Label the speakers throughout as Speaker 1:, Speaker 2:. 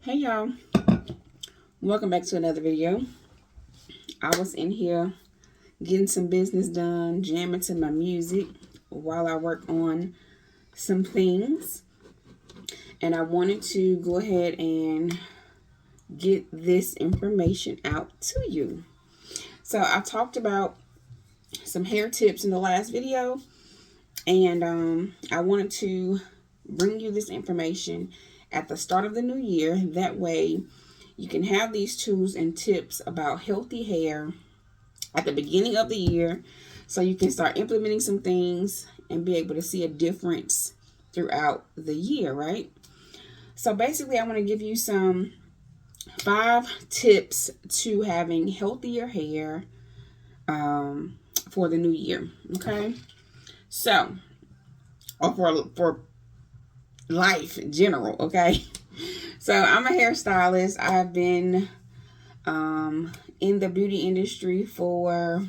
Speaker 1: Hey y'all, welcome back to another video. I was in here getting some business done, jamming to my music while I work on some things, and I wanted to go ahead and get this information out to you. So I talked about some hair tips in the last video, and I wanted to bring you this information at the start of the new year. That way you can have these tools and tips about healthy hair at the beginning of the year, so you can start implementing some things and be able to see a difference throughout the year, right? So basically, I want to give you some 5 tips to having healthier hair for the new year. Okay, so or for life in general. Okay, so I'm a hairstylist. I've been in the beauty industry for,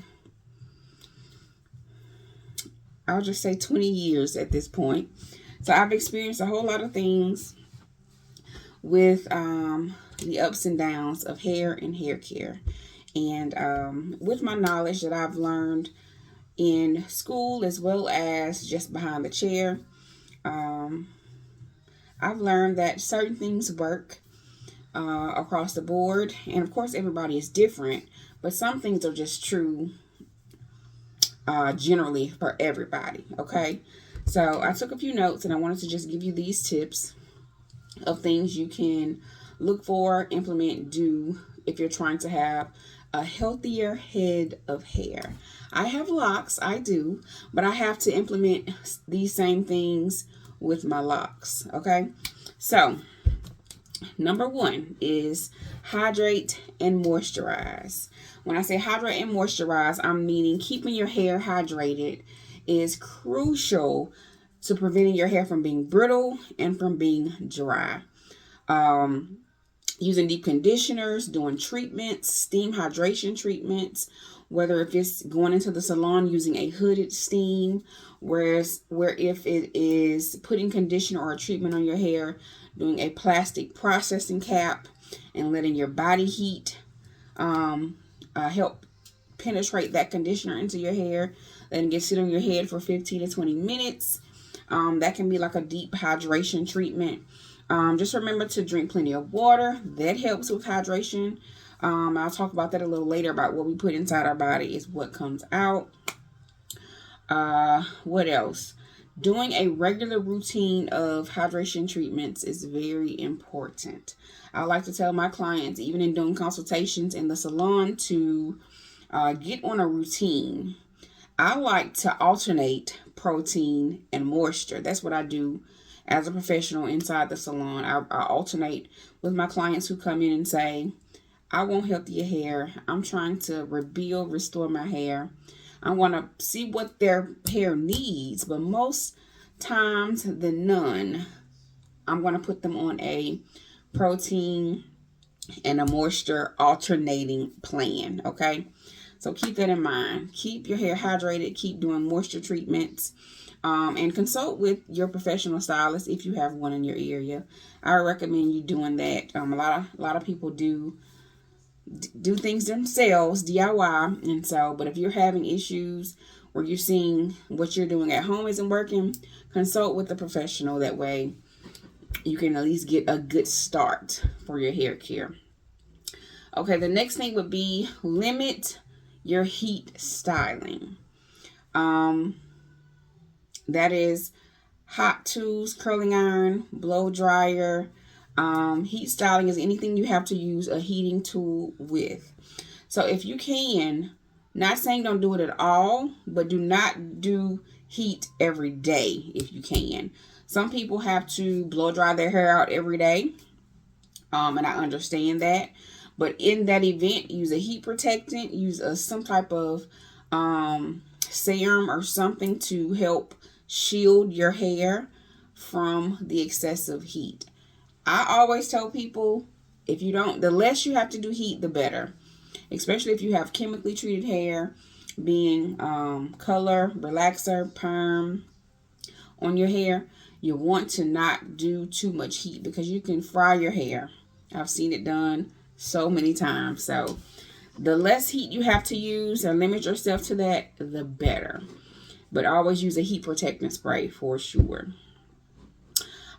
Speaker 1: I'll just say 20 years at this point. So I've experienced a whole lot of things with the ups and downs of hair and hair care. And with my knowledge that I've learned in school as well as just behind the chair, I've learned that certain things work across the board. And of course, everybody is different, but some things are just true generally for everybody. Okay, so I took a few notes and I wanted to just give you these tips of things you can look for, implement, do if you're trying to have a healthier head of hair. I have locks, I do, but I have to implement these same things with my locks. Okay, so number 1 is hydrate and moisturize. When I say hydrate and moisturize, I'm meaning keeping your hair hydrated is crucial to preventing your hair from being brittle and from being dry. Using deep conditioners, doing treatments, steam hydration treatments, whether if it's going into the salon using a hooded steam, where if it is putting conditioner or a treatment on your hair, doing a plastic processing cap and letting your body heat help penetrate that conditioner into your hair, then get sit on your head for 15 to 20 minutes. That can be like a deep hydration treatment. Just remember to drink plenty of water. That helps with hydration. I'll talk about that a little later, about what we put inside our body is what comes out. What else? Doing a regular routine of hydration treatments is very important. I like to tell my clients, even in doing consultations in the salon, to get on a routine. I like to alternate protein and moisture. That's what I do as a professional inside the salon. I alternate with my clients who come in and say, I want healthier hair. I'm trying to rebuild, restore my hair. I want to see what their hair needs, but most times than none, I'm going to put them on a protein and a moisture alternating plan. Okay, so keep that in mind. Keep your hair hydrated. Keep doing moisture treatments, and consult with your professional stylist if you have one in your area. I recommend you doing that. A lot of people do things themselves, DIY, and so, but if you're having issues where you're seeing what you're doing at home isn't working, consult with a professional. That way you can at least get a good start for your hair care. Okay, the next thing would be limit your heat styling. That is hot tools, curling iron, blow dryer. Heat styling is anything you have to use a heating tool with. So if you can, not saying don't do it at all, but do not do heat every day if you can. Some people have to blow dry their hair out every day, and I understand that. But in that event, use a heat protectant, use some type of serum or something to help shield your hair from the excessive heat. I always tell people, the less you have to do heat, the better. Especially if you have chemically treated hair, being color, relaxer, perm on your hair. You want to not do too much heat because you can fry your hair. I've seen it done so many times. So the less heat you have to use or limit yourself to that, the better. But always use a heat protecting spray for sure.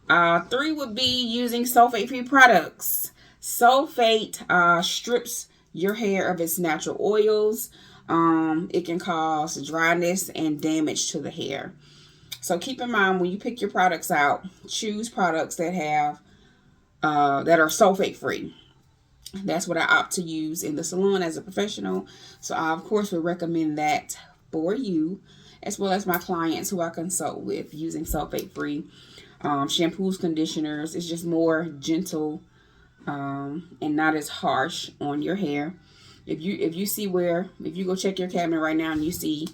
Speaker 1: 3 would be using sulfate-free products. Sulfate strips your hair of its natural oils. It can cause dryness and damage to the hair. So keep in mind when you pick your products out, choose products that have that are sulfate-free. That's what I opt to use in the salon as a professional. So I, of course, would recommend that for you, as well as my clients who I consult with, using sulfate-free shampoos, conditioners. It's just more gentle and not as harsh on your hair. If you see where, if you go check your cabinet right now and you see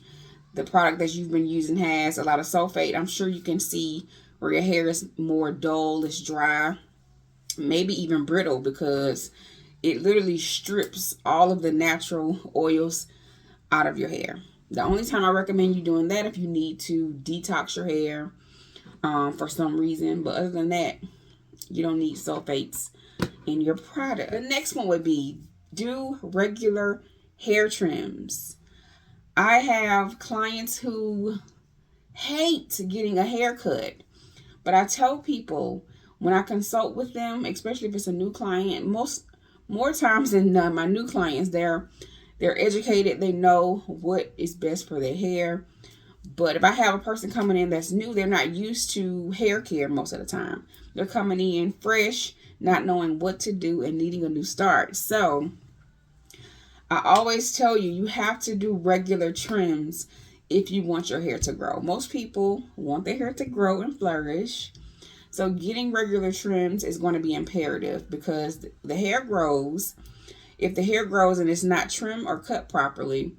Speaker 1: the product that you've been using has a lot of sulfate, I'm sure you can see where your hair is more dull, it's dry, maybe even brittle, because it literally strips all of the natural oils out of your hair. The only time I recommend you doing that if you need to detox your hair for some reason. But other than that, you don't need sulfates in your product. The next one would be do regular hair trims. I have clients who hate getting a haircut, but I tell people when I consult with them, especially if it's a new client, more times than none, my new clients, they're educated, they know what is best for their hair. But if I have a person coming in that's new, they're not used to hair care most of the time. They're coming in fresh, not knowing what to do and needing a new start. So I always tell you, you have to do regular trims if you want your hair to grow. Most people want their hair to grow and flourish. So getting regular trims is going to be imperative, because the hair grows. If the hair grows and it's not trimmed or cut properly,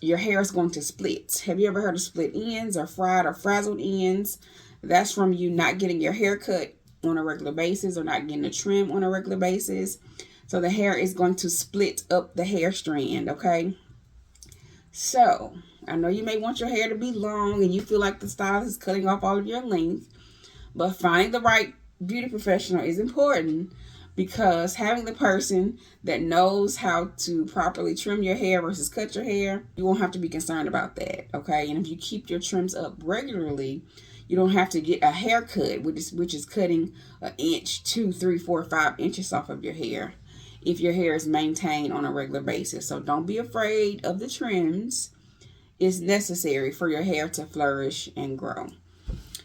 Speaker 1: your hair is going to split. Have you ever heard of split ends or fried or frazzled ends? That's from you not getting your hair cut on a regular basis or not getting a trim on a regular basis. So the hair is going to split up the hair strand, okay? So I know you may want your hair to be long and you feel like the style is cutting off all of your length, but finding the right beauty professional is important, because having the person that knows how to properly trim your hair versus cut your hair, you won't have to be concerned about that, okay? And if you keep your trims up regularly, you don't have to get a haircut, which is cutting an inch, 2, 3, 4, 5 inches off of your hair if your hair is maintained on a regular basis. So don't be afraid of the trims. It's necessary for your hair to flourish and grow.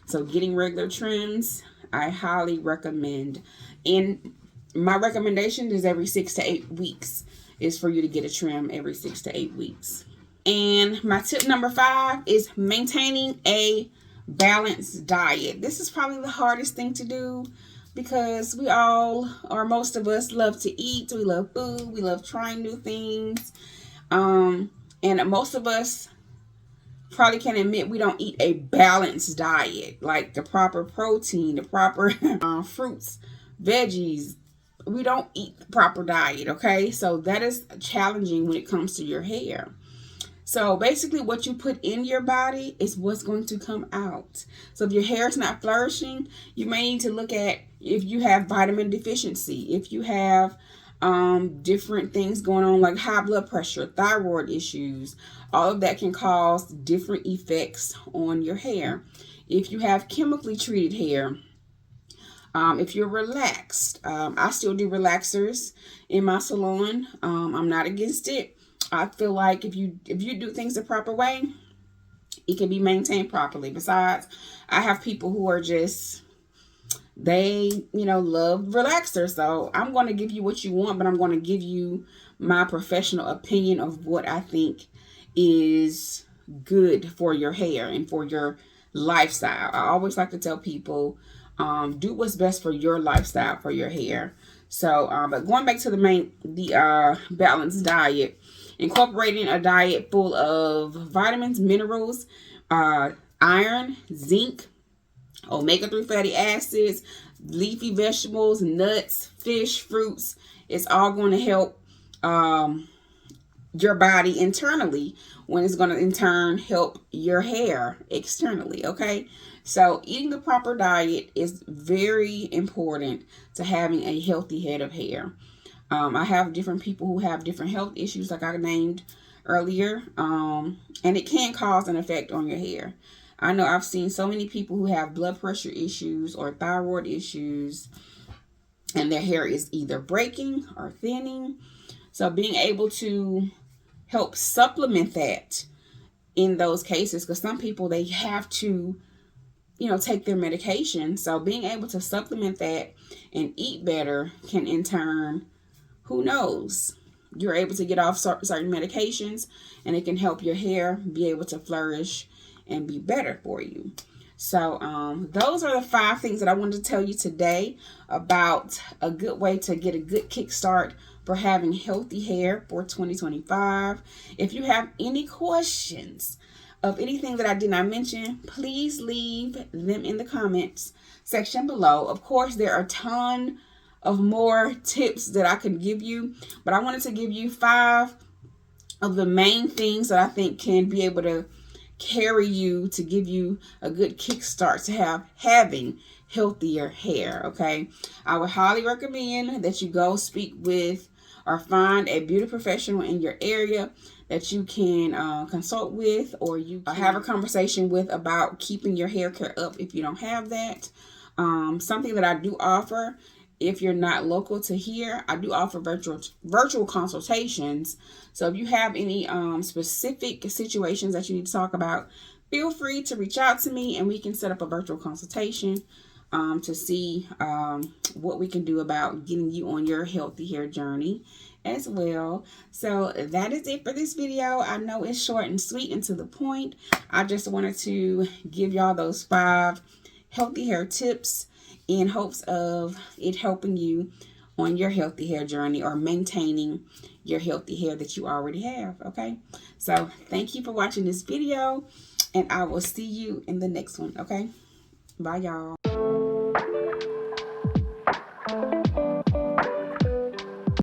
Speaker 1: So getting regular trims, I highly recommend. And my recommendation is every 6 to 8 weeks is for you to get a trim every 6 to 8 weeks. And my tip number 5 is maintaining a balanced diet. This is probably the hardest thing to do, because we all, or most of us, love to eat. We love food. We love trying new things. And most of us probably can admit we don't eat a balanced diet, like the proper protein, the proper fruits, veggies. We don't eat the proper diet, okay? So that is challenging when it comes to your hair. So basically what you put in your body is what's going to come out. So if your hair is not flourishing, you may need to look at if you have vitamin deficiency, if you have different things going on like high blood pressure, thyroid issues. All of that can cause different effects on your hair. If you have chemically treated hair, if you're relaxed, I still do relaxers in my salon. I'm not against it. I feel like if you do things the proper way, it can be maintained properly. Besides, I have people who are just, they, love relaxers. So I'm going to give you what you want, but I'm going to give you my professional opinion of what I think is good for your hair and for your lifestyle. I always like to tell people, do what's best for your lifestyle, for your hair. So, but going back to the balanced diet, incorporating a diet full of vitamins, minerals, iron, zinc, omega-3 fatty acids, leafy vegetables, nuts, fish, fruits. It's all going to help your body internally, when it's going to in turn help your hair externally, okay? So eating the proper diet is very important to having a healthy head of hair. I have different people who have different health issues, like I named earlier, and it can cause an effect on your hair. I know I've seen so many people who have blood pressure issues or thyroid issues, and their hair is either breaking or thinning. So being able to help supplement that in those cases, because some people, they have to, take their medication. So being able to supplement that and eat better can in turn, who knows, you're able to get off certain medications, and it can help your hair be able to flourish and be better for you. So those are the 5 things that I wanted to tell you today about a good way to get a good kickstart for having healthy hair for 2025. If you have any questions of anything that I did not mention, please leave them in the comments section below. Of course, there are a ton of more tips that I could give you, but I wanted to give you 5 of the main things that I think can be able to carry you to give you a good kickstart to having healthier hair. Okay, I would highly recommend that you go speak with or find a beauty professional in your area that you can consult with, or you can have a conversation with about keeping your hair care up if you don't have that. Something that I do offer, if you're not local to here, I do offer virtual consultations. So if you have any specific situations that you need to talk about, feel free to reach out to me, and we can set up a virtual consultation to see what we can do about getting you on your healthy hair journey as well. So that is it for this video. I know it's short and sweet and to the point. I just wanted to give y'all those 5 healthy hair tips in hopes of it helping you on your healthy hair journey, or maintaining your healthy hair that you already have. Okay, so thank you for watching this video, and I will see you in the next one. Okay, bye y'all.